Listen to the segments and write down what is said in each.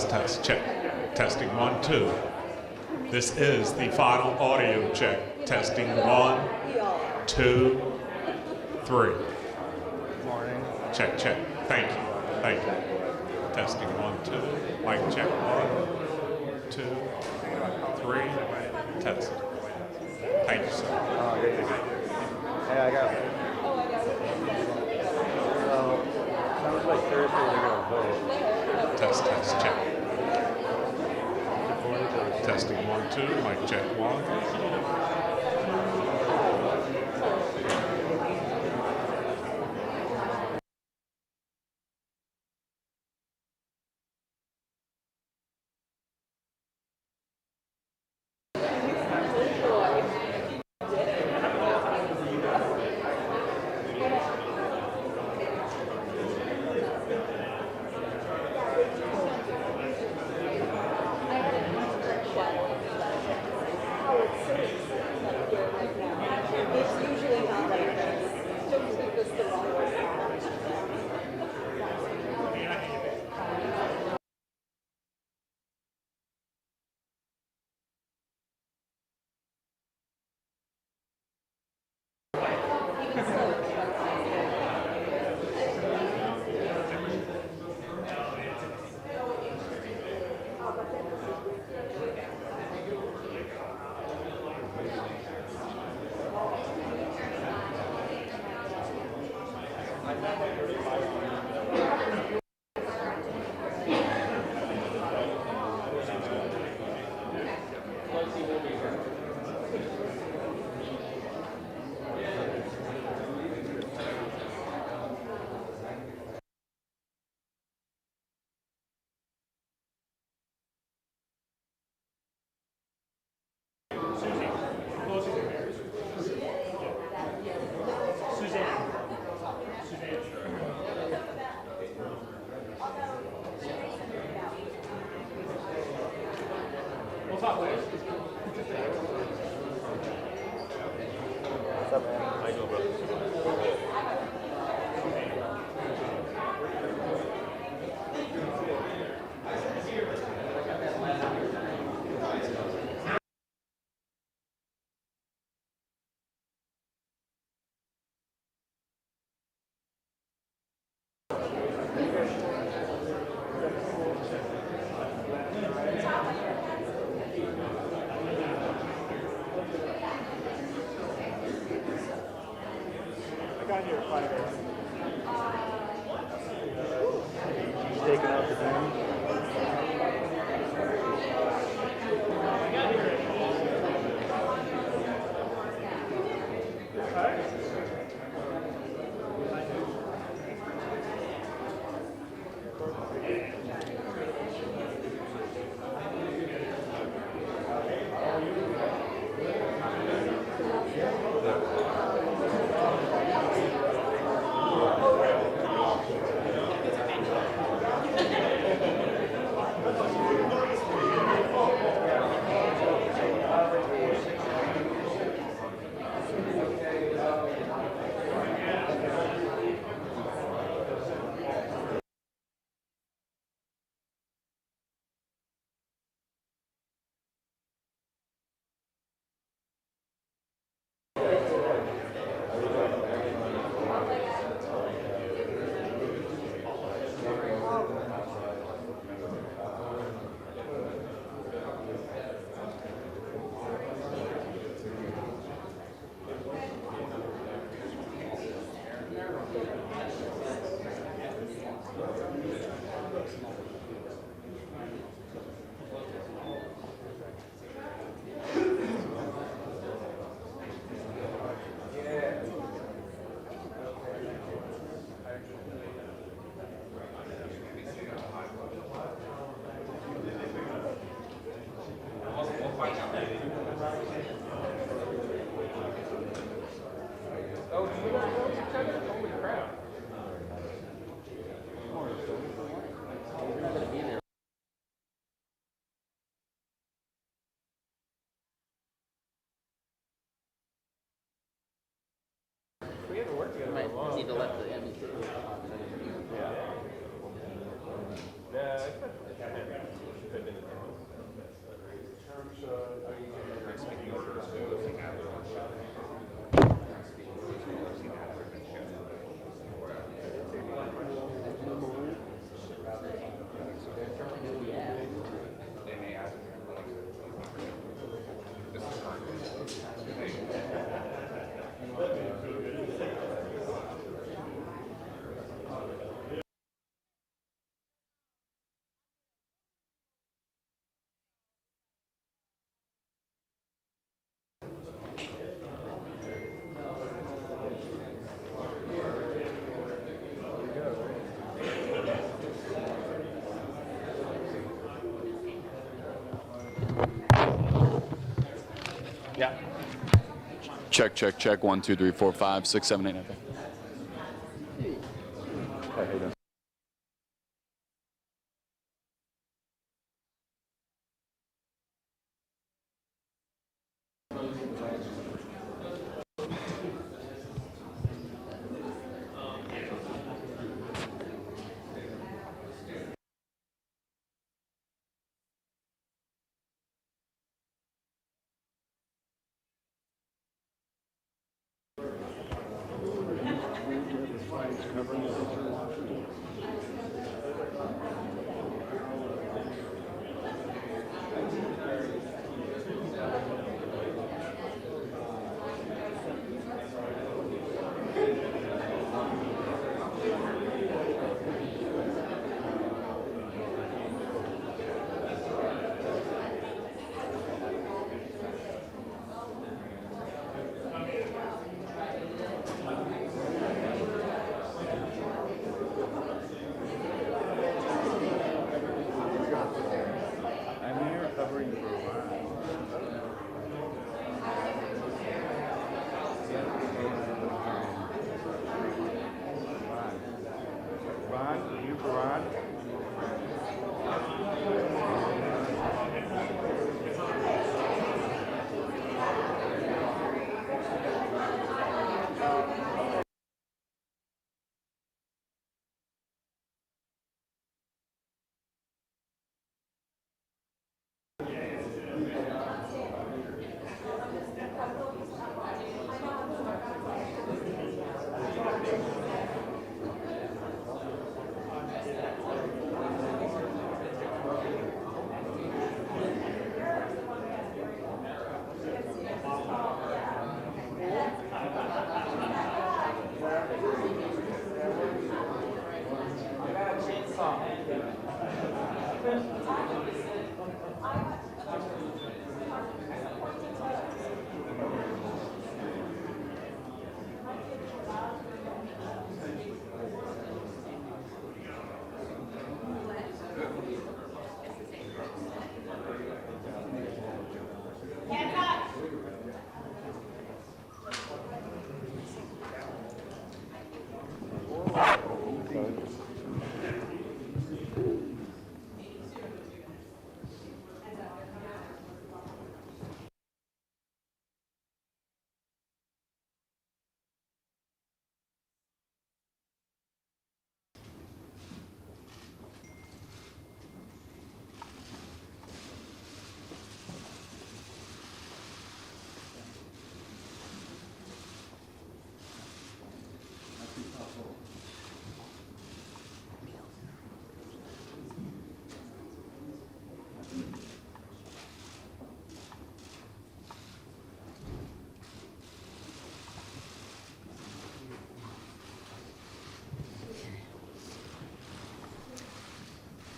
Test, check. Testing 1, 2. This is the final audio check. Testing 1, 2, 3. Morning. Check. Thank you. Testing 1, 2. Mic check. 1, 2, 3. Test. Thank you, sir. Hey, I got it. Sounds like Thursday they're going to vote. Test, check. Testing 1, 2. Mic check. 1. What's up, man? How you doing, bro? I got here at 5 a.m. He's taking out the time. Need to let the MEP. Yeah. Yeah, Yeah. Check, check, check. 1, 2, 3, 4, 5, 6, 7, 8, 9, 10. I'm here covering for Ron. Ron, are you for Ron?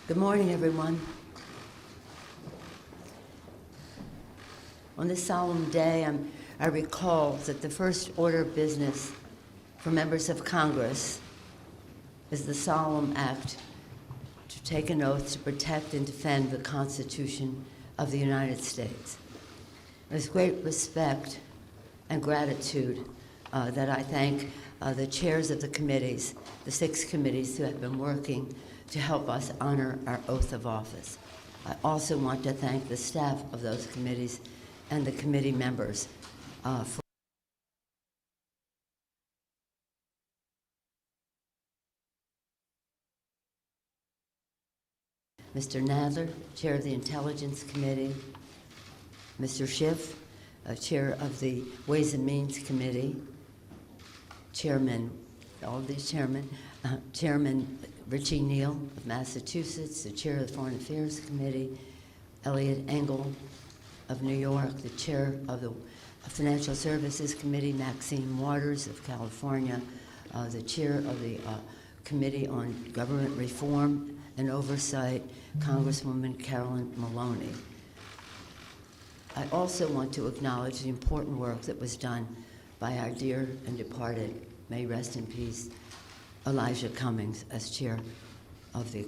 Good morning, everyone. On this solemn day, I recall that the first order of business for members of Congress is the solemn act to take an oath to protect and defend the Constitution of the United States. With great respect and gratitude that I thank the chairs of the committees, the 6 committees who have been working to help us honor our oath of office. I also want to thank the staff of those committees and the committee members for Mr. Nadler, Chair of the Intelligence Committee, Mr. Schiff, Chair of the Ways and Means Committee, Chairman, all of these chairmen, Chairman Richie Neal of Massachusetts, the Chair of the Foreign Affairs Committee, Elliot Engel of New York, the Chair of the Financial Services Committee, Maxine Waters of California, the Chair of the Committee on Government Reform and Oversight, Congresswoman Carolyn Maloney. I also want to acknowledge the important work that was done by our dear and departed, may rest in peace, Elijah Cummings as chair of the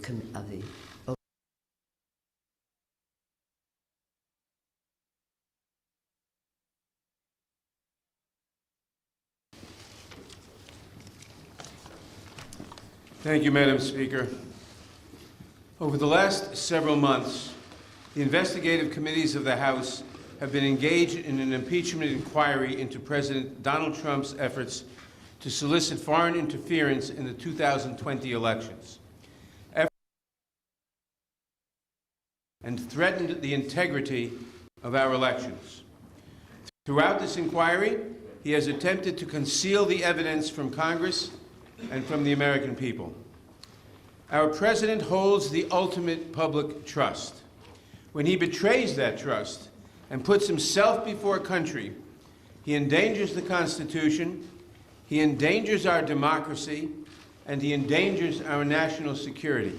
Thank you, Madam Speaker. Over the last several months, the investigative committees of the House have been engaged in an impeachment inquiry into President Donald Trump's efforts to solicit foreign interference in the 2020 elections and threatened the integrity of our elections. Throughout this inquiry, he has attempted to conceal the evidence from Congress and from the American people. Our president holds the ultimate public trust. When he betrays that trust and puts himself before a country, he endangers the Constitution, he endangers our democracy, and he endangers our national security.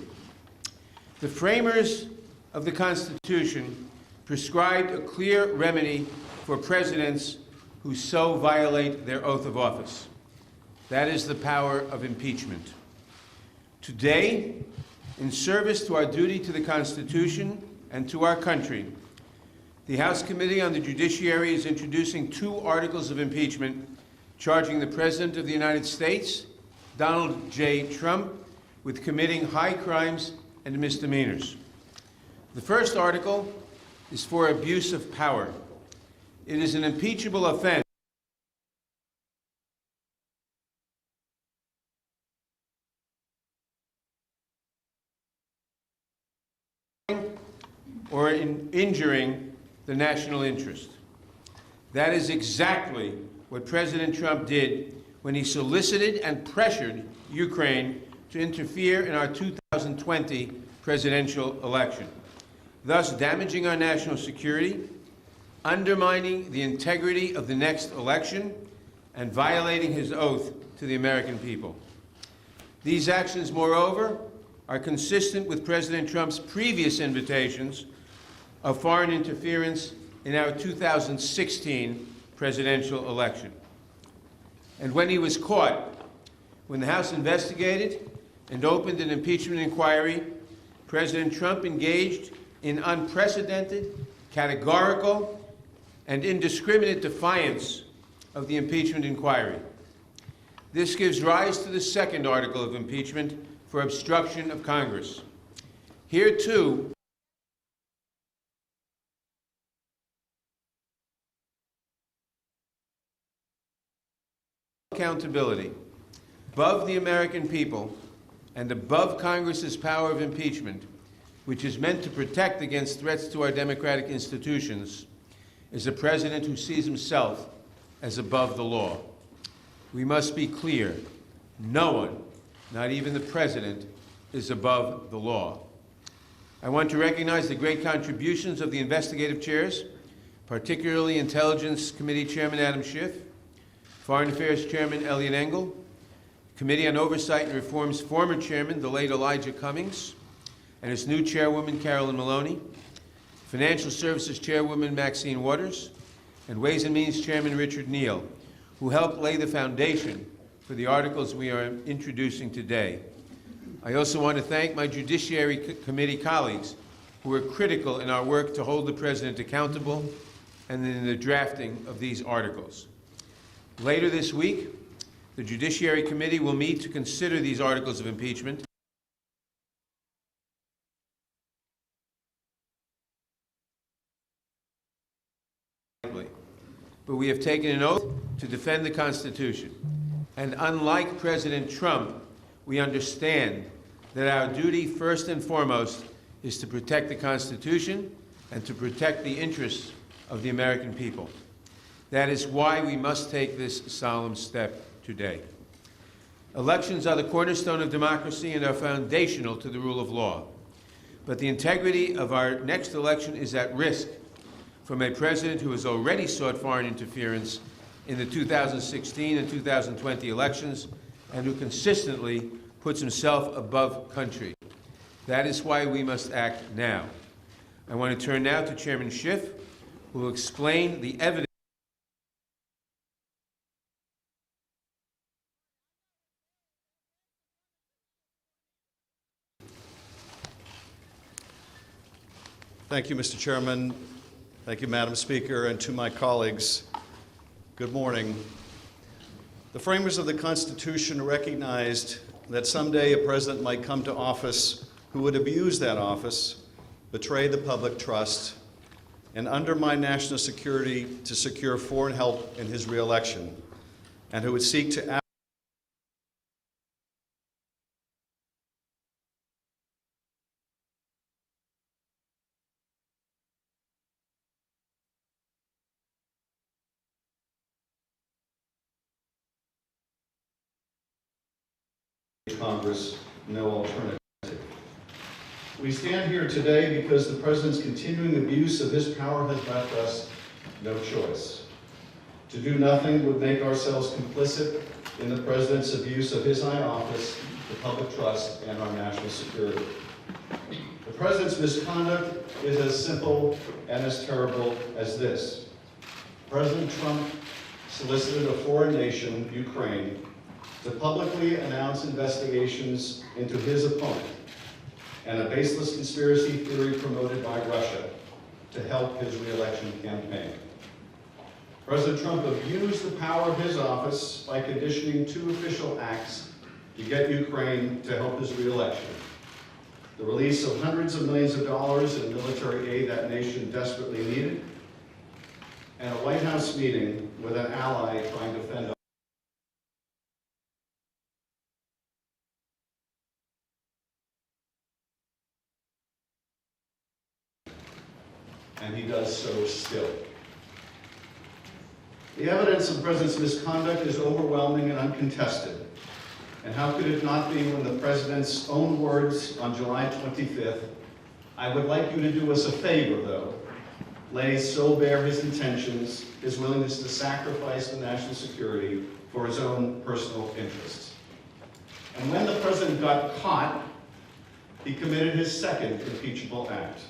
The framers of the Constitution prescribed a clear remedy for presidents who so violate their oath of office. That is the power of impeachment. Today, in service to our duty to the Constitution and to our country, the House Committee on the Judiciary is introducing 2 articles of impeachment charging the President of the United States, Donald J. Trump, with committing high crimes and misdemeanors. The first article is for abuse of power. It is an impeachable offense or in injuring the national interest. That is exactly what President Trump did when he solicited and pressured Ukraine to interfere in our 2020 presidential election, thus damaging our national security, undermining the integrity of the next election, and violating his oath to the American people. These actions, moreover, are consistent with President Trump's previous invitations of foreign interference in our 2016 presidential election. And when he was caught, when the House investigated and opened an impeachment inquiry, President Trump engaged in unprecedented, categorical, and indiscriminate defiance of the impeachment inquiry. This gives rise to the second article of impeachment for obstruction of Congress. Here, too, accountability above the American people and above Congress's power of impeachment, which is meant to protect against threats to our democratic institutions, is a president who sees himself as above the law. We must be clear. No one, not even the president, is above the law. I want to recognize the great contributions of the investigative chairs, particularly Intelligence Committee Chairman Adam Schiff, Foreign Affairs Chairman Elliot Engel, Committee on Oversight and Reform's former chairman, the late Elijah Cummings, and its new chairwoman, Carolyn Maloney, Financial Services Chairwoman Maxine Waters, and Ways and Means Chairman Richard Neal, who helped lay the foundation for the articles we are introducing today. I also want to thank my Judiciary Committee colleagues who were critical in our work to hold the President accountable and in the drafting of these articles. Later this week, the Judiciary Committee will meet to consider these articles of impeachment. But we have taken an oath to defend the Constitution. And unlike President Trump, we understand that our duty, first and foremost, is to protect the Constitution and to protect the interests of the American people. That is why we must take this solemn step today. Elections are the cornerstone of democracy and are foundational to the rule of law. But the integrity of our next election is at risk from a president who has already sought foreign interference in the 2016 and 2020 elections and who consistently puts himself above country. That is why we must act now. I want to turn now to Chairman Schiff, who will explain the evidence. Thank you, Mr. Chairman. Thank you, Madam Speaker, and to my colleagues, good morning. The framers of the Constitution recognized that someday a president might come to office who would abuse that office, betray the public trust, and undermine national security to secure foreign help in his reelection, and who would seek to Congress no alternative. We stand here today because the president's continuing abuse of his power has left us no choice. To do nothing would make ourselves complicit in the president's abuse of his high office, the public trust, and our national security. The president's misconduct is as simple and as terrible as this. President Trump solicited a foreign nation, Ukraine, to publicly announce investigations into his opponent and a baseless conspiracy theory promoted by Russia to help his re-election campaign. President Trump abused the power of his office by conditioning two official acts to get Ukraine to help his re-election: the release of hundreds of millions of dollars in military aid that nation desperately needed, and a White House meeting with an ally trying to fend off. And he does so still. The evidence of the president's misconduct is overwhelming and uncontested. And how could it not be when the president's own words on July 25th, "I would like you to do us a favor, though," lays so bare his intentions, his willingness to sacrifice the national security for his own personal interests. And when the president got caught, he committed his second impeachable act: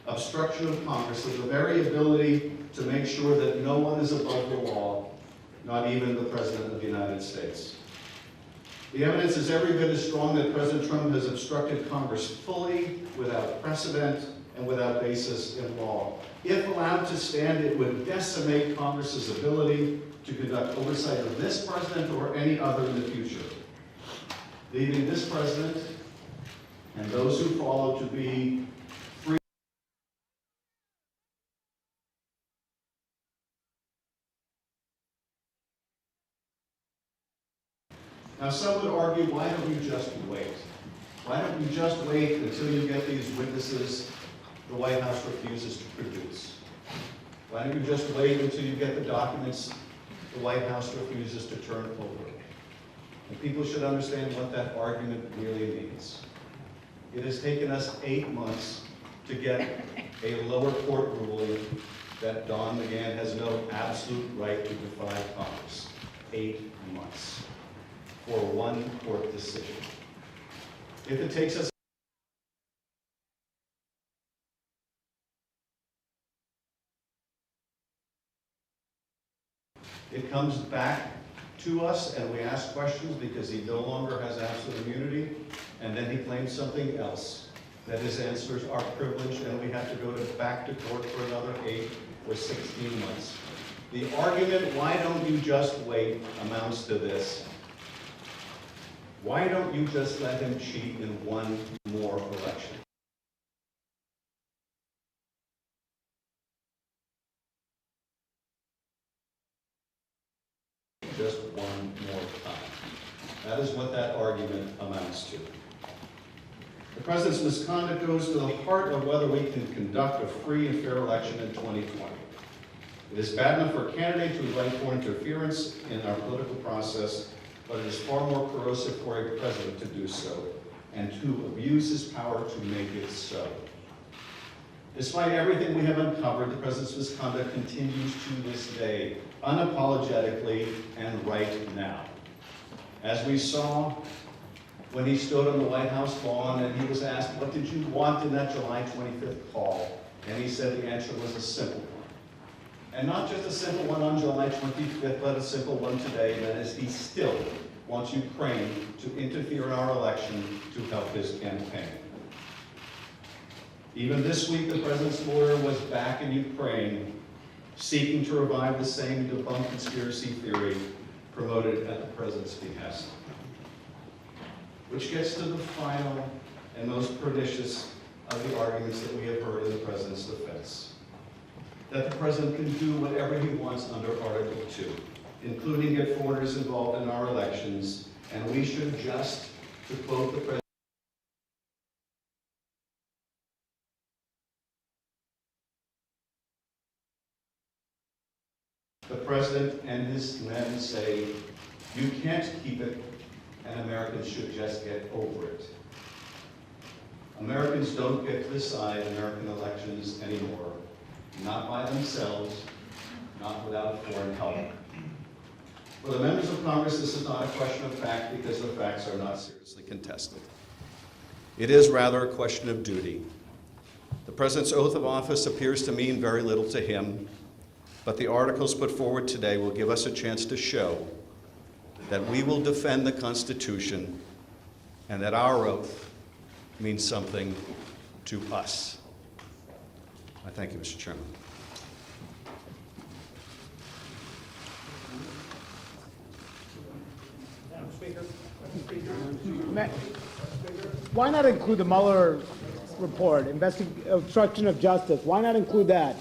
obstruction of Congress, of the very ability to make sure that no one is above the law, not even the President of the United States. The evidence is every bit as strong that President Trump has obstructed Congress fully, without precedent, and without basis in law. If allowed to stand, it would decimate Congress's ability to conduct oversight of this president or any other in the future, leaving this president and those who follow to be free. Now, some would argue, why don't you just wait? Why don't you just wait until you get these witnesses the White House refuses to produce? Why don't you just wait until you get the documents the White House refuses to turn over? And people should understand what that argument really means. It has taken us 8 months to get a lower court ruling that Don McGahn has no absolute right to defy Congress. 8 months for one court decision. If it takes us it comes back to us and we ask questions because he no longer has absolute immunity, and then he claims something else, that his answers are privileged and we have to go back to court for another 8 or 16 months. The argument, why don't you just wait, amounts to this: why don't you just let him cheat in one more election? Just one more time. That is what that argument amounts to. The president's misconduct goes to the heart of whether we can conduct a free and fair election in 2020. It is bad enough for a candidate to invite for interference in our political process, but it is far more corrosive for a president to do so and to abuse his power to make it so. Despite everything we have uncovered, the president's misconduct continues to this day, unapologetically and right now. As we saw when he stood on the White House lawn and he was asked, what did you want in that July 25th call? And he said the answer was a simple one. And not just a simple one on July 25th, but a simple one today, and that is he still wants Ukraine to interfere in our election to help his campaign. Even this week, the president's lawyer was back in Ukraine seeking to revive the same debunked conspiracy theory promoted at the president's behest. Which gets to the final and most pernicious of the arguments that we have heard in the president's defense. That the president can do whatever he wants under Article 2, including get foreigners involved in our elections, and we should just, to quote the president, the president and his men say, you can't keep it, and Americans should just get over it. Americans don't get to decide American elections anymore. Not by themselves, not without foreign help. For the members of Congress, this is not a question of fact because the facts are not seriously contested. It is rather a question of duty. The president's oath of office appears to mean very little to him, but the articles put forward today will give us a chance to show that we will defend the Constitution and that our oath means something to us. I thank you, Mr. Chairman. Why not include the Mueller report, obstruction of justice? Why not include that?